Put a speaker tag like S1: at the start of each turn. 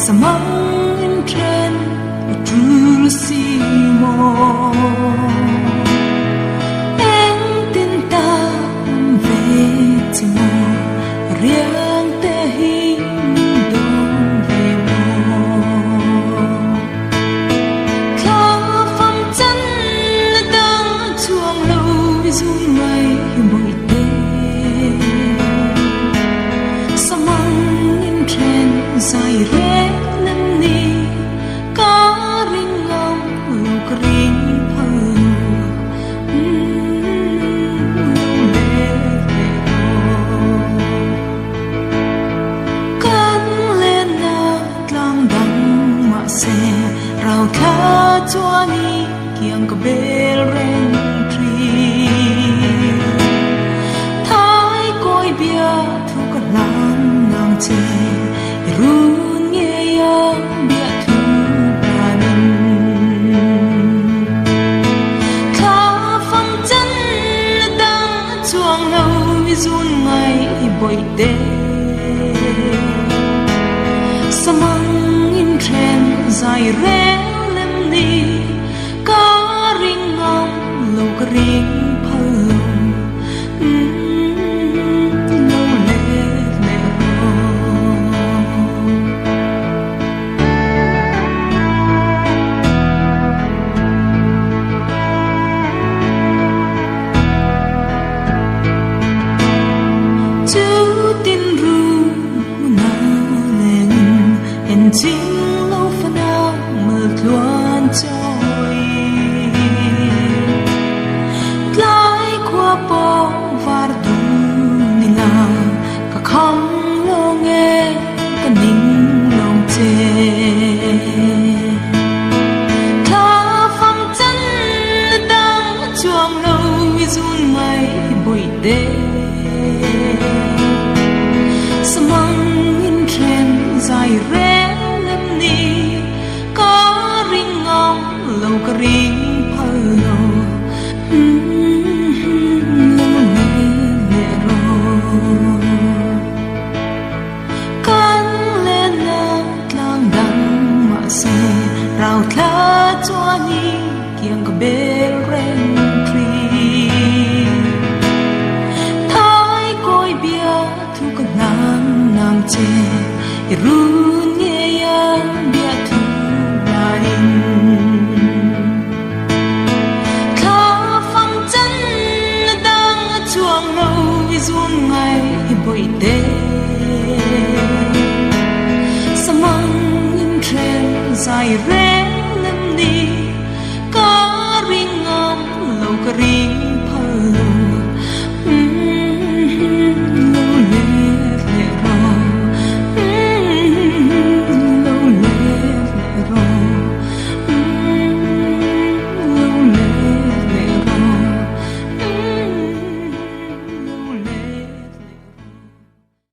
S1: Samang in tren true si mo em tin ta về chimo riêng te hi đông về mo khá phong chân đang chuông lâu dung ngày bụi tê Samang in tren dài rẽ lên đi có ring ngông lục ring phơi cắn lên na lang đắng mà xe rào khá cho ni kiêng có bê ren tri thái coi bia thu cả lan nàng chê run nghe bia thu banin khá phong chân đang chuông lâu run ngày bội đê Samang in tren dài rẽ lên đi có ring ngông lục ring phơi chính lâu phần nào mực loan trôi lái qua bộ và đủ nên là cả không lo nghe cả nín lòng chê khá phong chân đang chuông lâu run ngày bụi đê Samang in tren dài rẽ có ring ngông lâu có ring phơi lâu lệ rồi cắn lên lang đắng mà xe rào khá cho ni kiêng có bê ren tri thái coi bia thu có nàng chê run nghe bia thu banin khá phong chân đang chuông lâu run ngày bụi tê Samang in tren dài rẽ lên đi